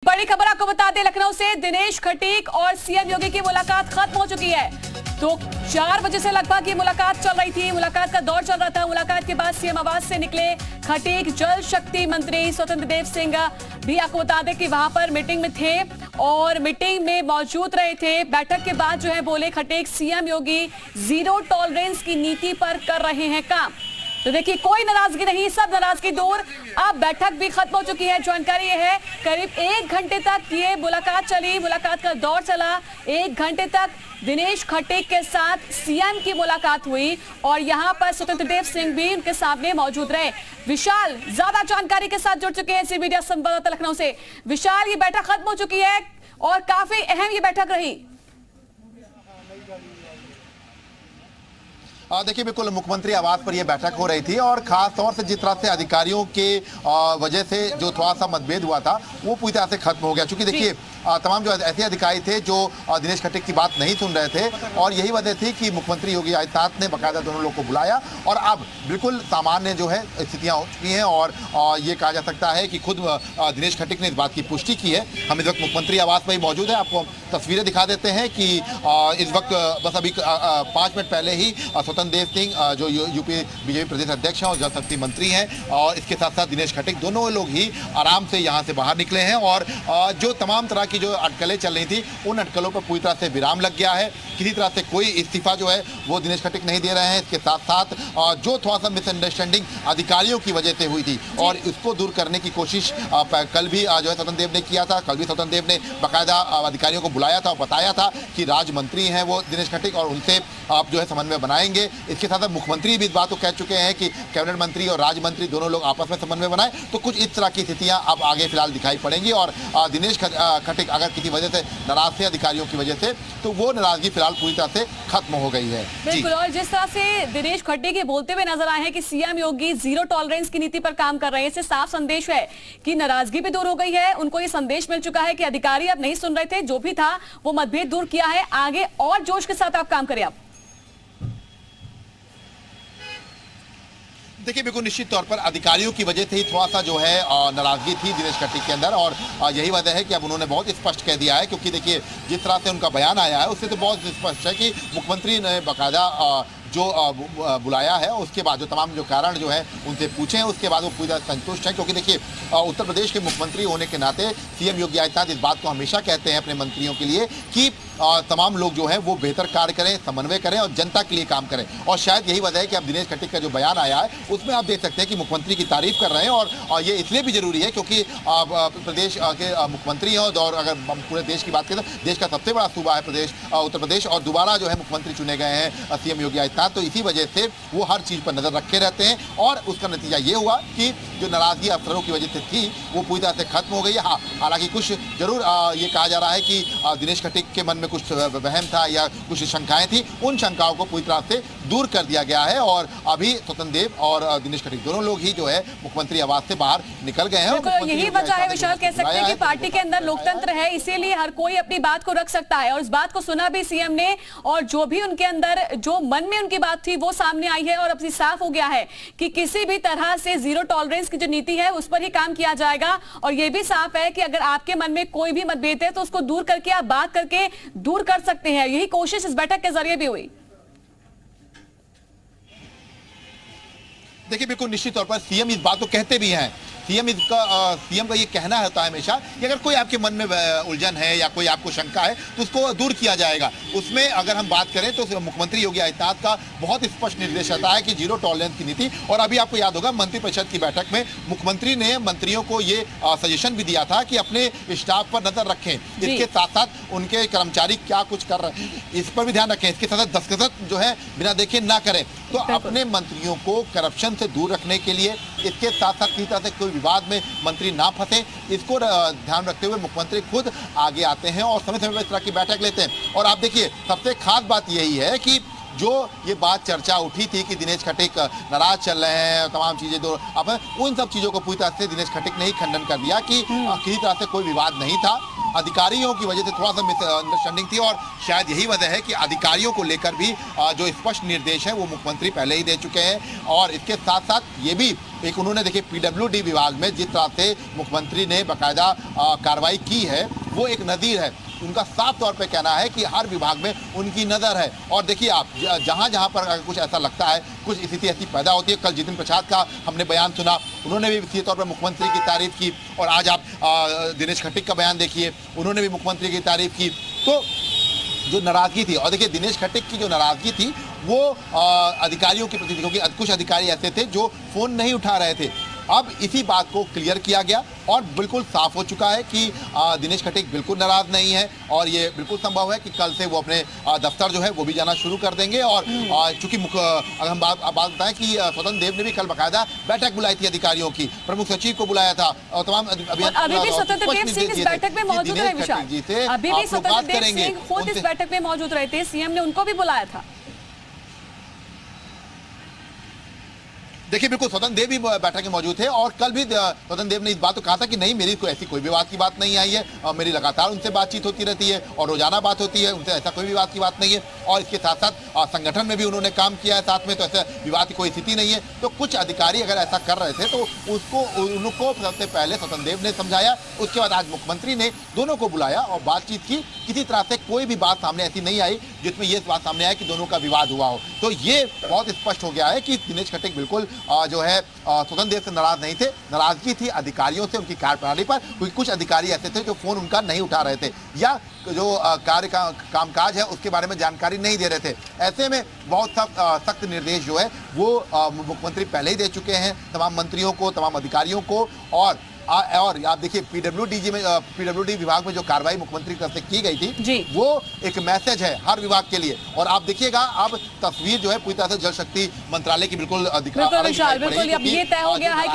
बड़ी खबर आपको बता दें, लखनऊ से दिनेश खटीक और सीएम योगी की मुलाकात खत्म हो चुकी है। तो 4 बजे से लगभग ये मुलाकात चल रही थी, मुलाकात का दौर चल रहा था। मुलाकात के बाद सीएम आवास से निकले खटीक। जल शक्ति मंत्री स्वतंत्र देव सिंह भी आपको बता दें कि वहां पर मीटिंग में थे और मीटिंग में मौजूद रहे थे। बैठक के बाद जो है बोले खटीक, सीएम योगी जीरो टॉलरेंस की नीति पर कर रहे हैं काम। तो देखिए, कोई नाराजगी नहीं, सब नाराजगी दूर। अब बैठक भी खत्म हो चुकी है। जानकारी ये है, करीब 1 घंटे तक ये मुलाकात चली, मुलाकात का दौर चला। 1 घंटे तक दिनेश खटीक के साथ सीएम की मुलाकात हुई और यहाँ पर स्वतंत्र देव सिंह भी उनके सामने मौजूद रहे। विशाल ज्यादा जानकारी के साथ जुड़ चुके हैं सी मीडिया संवाददाता लखनऊ से। विशाल, ये बैठक खत्म हो चुकी है और काफी अहम ये बैठक रही। देखिए, बिल्कुल मुख्यमंत्री आवास पर यह बैठक हो रही थी और खास तौर से जिस तरह से अधिकारियों के वजह से जो थोड़ा सा मतभेद हुआ था वो पूरी तरह से खत्म हो गया। क्योंकि देखिए, तमाम जो ऐसे अधिकारी थे जो दिनेश खटीक की बात नहीं सुन रहे थे और यही वजह थी कि मुख्यमंत्री योगी आदित्यनाथ ने बाकायदा दोनों लोग को बुलाया और अब बिल्कुल सामान्य जो है स्थितियां हो चुकी हैं और ये कहा जा सकता है कि खुद दिनेश खटीक ने इस बात की पुष्टि की है। हम इस वक्त मुख्यमंत्री आवास पर ही मौजूद है, आपको तस्वीरें दिखा देते हैं कि इस वक्त बस अभी 5 मिनट पहले ही स्वतंत्र देव सिंह जो यूपी बीजेपी प्रदेश अध्यक्ष हैं और जल शक्ति मंत्री हैं और इसके साथ साथ दिनेश खटीक, दोनों लोग ही आराम से यहां से बाहर निकले हैं और जो तमाम तरह की जो अटकलें चल रही थी उन अटकलों पर पूरी तरह से विराम लग गया है। किसी तरह से कोई इस्तीफा जो है वो दिनेश खटीक नहीं दे रहे हैं। इसके साथ साथ जो थोड़ा सा मिसअंडरस्टैंडिंग अधिकारियों की वजह से हुई थी और इसको दूर करने की कोशिश कल भी जो है स्वतंत्र देव ने किया था। कल भी स्वतंत्र देव ने बाकायदा अधिकारियों को बुलाया था और बताया था कि राज्य मंत्री हैं वो दिनेश खटीक और उनसे आप जो है समन्वय बनाएंगे। इसके साथ मुख्यमंत्री भी इस बात को कह चुके हैं कि कैबिनेट मंत्री और राज्य मंत्री दोनों लोग आपस में समन्वय बनाएं। तो कुछ इस तरह की स्थितियां अब आगे फिलहाल दिखाई पड़ेंगी और दिनेश खटीक अगर किसी वजह से नाराज थे अधिकारियों की वजह से तो वो नाराजगी फिलहाल पूरी तरह से खत्म हो गई है। बिल्कुल, और जिस तरह से दिनेश खटीक ये बोलते हुए नजर आए हैं कि सीएम योगी जीरो टॉलरेंस की नीति पर काम कर रहे हैं, इससे साफ संदेश है कि नाराजगी भी दूर हो गई है। उनको ये संदेश मिल चुका है कि अधिकारी अब नहीं सुन रहे थे, जो भी था वो मतभेद दूर किया है, आगे और जोश के साथ आप काम करें। आप देखिए, बिल्कुल निश्चित तौर पर अधिकारियों की वजह से ही थोड़ा सा जो है नाराजगी थी दिनेश खटीक के अंदर और यही वजह है कि अब उन्होंने बहुत स्पष्ट कह दिया है। क्योंकि देखिए, जिस तरह से उनका बयान आया है उससे तो बहुत स्पष्ट है कि मुख्यमंत्री ने बाकायदा जो बुलाया है उसके बाद जो तमाम जो कारण जो है उनसे पूछे हैं, उसके बाद वो पूरी तरह संतुष्ट हैं। क्योंकि देखिए, उत्तर प्रदेश के मुख्यमंत्री होने के नाते सीएम योगी आदित्यनाथ इस बात को हमेशा कहते हैं अपने मंत्रियों के लिए कि तमाम लोग जो है वो बेहतर कार्य करें, समन्वय करें और जनता के लिए काम करें। और शायद यही वजह है कि अब दिनेश खटीक का जो बयान आया है उसमें आप देख सकते हैं कि मुख्यमंत्री की तारीफ कर रहे हैं और ये इसलिए भी जरूरी है क्योंकि प्रदेश के मुख्यमंत्री हैं और अगर पूरे देश की बात करें तो देश का सबसे बड़ा सूबा है प्रदेश उत्तर प्रदेश और दोबारा जो है मुख्यमंत्री चुने गए हैं सीएम योगी आदित्यनाथ। तो इसी वजह से वो हर चीज पर नजर रखे रहते हैं और उसका नतीजा ये हुआ कि जो नाराजगी अफसरों की वजह से थी वो पूरी तरह से खत्म हो गई है। हाँ, हालांकि कुछ जरूर ये कहा जा रहा है कि दिनेश खटीक के मन में कुछ वहम था या कुछ शंकाएं थी, उन शंकाओं को पूरी तरह से दूर कर दिया गया है और अभी स्वतंत्र देव और दिनेश खटीक दोनों लोग ही जो है मुख्यमंत्री आवास से बाहर निकल गए हैं। यही वजह है विशाल, कह सकते हैं कि पार्टी के अंदर लोकतंत्र है, इसीलिए हर कोई अपनी बात को रख सकता है और इस बात को सुना भी सीएम ने और जो भी उनके अंदर जो मन में उनकी बात थी वो सामने आई है और अब साफ हो गया है कि किसी भी तरह से जीरो टॉलरेंस की जो नीति है उस पर ही काम किया जाएगा। और यह भी साफ है कि अगर आपके मन में कोई भी मतभेद है तो उसको दूर करके आप बात करके दूर कर सकते हैं। यही कोशिश इस बैठक के जरिए भी हुई। देखिए, बिल्कुल निश्चित तौर पर सीएम इस बात को कहते भी हैं। सीएम का ये कहना होता है हमेशा कि अगर कोई आपके मन में उलझन है या कोई आपको शंका है तो उसको दूर किया जाएगा। उसमें अगर हम बात करें तो मुख्यमंत्री योगी आदित्यनाथ का बहुत स्पष्ट निर्देश आता है कि जीरो टॉलरेंस की नीति। और अभी आपको याद होगा मंत्रिपरिषद की बैठक में मुख्यमंत्री ने मंत्रियों को ये सजेशन भी दिया था कि अपने स्टाफ पर नजर रखें, इसके साथ साथ उनके कर्मचारी क्या कुछ कर रहे हैं इस पर भी ध्यान रखें, इसके साथ साथ दस्तखत जो है बिना देखे ना करें। तो अपने मंत्रियों को करप्शन से दूर रखने के लिए, इसके साथ साथ किसी तरह से कोई विवाद में मंत्री ना फंसे, इसको ध्यान रखते हुए मुख्यमंत्री खुद आगे आते हैं और समय समय पर इस तरह की बैठक लेते हैं। और आप देखिए, सबसे खास बात यही है कि जो ये बात चर्चा उठी थी कि दिनेश खटीक नाराज चल रहे हैं, तमाम चीजें दो, अब उन सब चीजों को पूरी तरह से दिनेश खटीक ने ही खंडन कर दिया कि किसी तरह से कोई विवाद नहीं था। अधिकारियों की वजह से थोड़ा सा मिसअंडरस्टैंडिंग थी और शायद यही वजह है कि अधिकारियों को लेकर भी जो स्पष्ट निर्देश है वो मुख्यमंत्री पहले ही दे चुके हैं। और इसके साथ साथ ये भी एक उन्होंने देखिए पीडब्ल्यूडी विभाग में जिस तरह से मुख्यमंत्री ने बाकायदा कार्रवाई की है वो एक नज़ीर है। उनका साफ तौर पे कहना है कि हर विभाग में उनकी नज़र है। और देखिए आप जहां जहां पर अगर कुछ ऐसा लगता है, कुछ स्थिति ऐसी पैदा होती है, कल जितिन प्रसाद का हमने बयान सुना, उन्होंने भी सीधे तौर पर मुख्यमंत्री की तारीफ की। और आज आप दिनेश खट्टिक का बयान देखिए, उन्होंने भी मुख्यमंत्री की तारीफ की। तो जो नाराजगी थी, और देखिए दिनेश खट्टिक की जो नाराजगी थी वो अधिकारियों के प्रति थी, क्योंकि कुछ अधिकारी ऐसे थे जो फोन नहीं उठा रहे थे। अब इसी बात को क्लियर किया गया और बिल्कुल साफ हो चुका है कि दिनेश खट्टिक बिल्कुल नाराज नहीं है, और ये बिल्कुल संभव है कि कल से वो अपने दफ्तर जो है वो भी जाना शुरू कर देंगे। और चूंकि अगर हम बात बताएं कि स्वतंत्र देव ने भी कल बाकायदा बैठक बुलाई थी अधिकारियों की, प्रमुख सचिव को बुलाया था और तमाम अभी भी स्वतंत्र देव सिंह इस बैठक में मौजूद रहे विशाल, अभी भी स्वतंत्र देव सिंह खुद इस बैठक में मौजूद रहे थे, सीएम ने उनको भी बुलाया था। देखिए बिल्कुल स्वतंत्र देव भी बैठक में मौजूद थे और कल भी स्वतंत्र देव ने इस बात को कहा था कि नहीं, मेरी कोई ऐसी कोई विवाद की बात नहीं आई है, मेरी लगातार उनसे बातचीत होती रहती है और रोजाना बात होती है, उनसे ऐसा कोई विवाद की बात नहीं है। और इसके साथ साथ संगठन में भी उन्होंने काम किया है साथ में, तो ऐसा विवाद की कोई स्थिति नहीं है। तो कुछ अधिकारी अगर ऐसा कर रहे थे तो उनको सबसे पहले स्वतंत्र देव ने समझाया, उसके बाद आज मुख्यमंत्री ने दोनों को बुलाया और बातचीत की। किसी तरह से कोई भी बात सामने ऐसी नहीं आई जिसमें ये बात सामने आए कि दोनों का विवाद हुआ हो। तो ये बहुत स्पष्ट हो गया है कि दिनेश खट्टिक बिल्कुल जो है स्वतंत्र देव से नाराज नहीं थे, नाराजगी थी अधिकारियों से, उनकी कार्यप्रणाली पर, क्योंकि कुछ अधिकारी ऐसे थे जो फोन उनका नहीं उठा रहे थे या जो कार्य का कामकाज है उसके बारे में जानकारी नहीं दे रहे थे। ऐसे में बहुत सख्त निर्देश जो है वो मुख्यमंत्री पहले ही दे चुके हैं तमाम मंत्रियों को, तमाम अधिकारियों को। और आप देखिए पीडब्ल्यूडी विभाग में जो कार्रवाई मुख्यमंत्री की तरफ से की गई थी वो एक मैसेज है हर विभाग के लिए। और आप देखिएगा अब तस्वीर जो है पूरी तरह से जल शक्ति मंत्रालय की बिल्कुल बिल्कुल ये तय हो गया है कि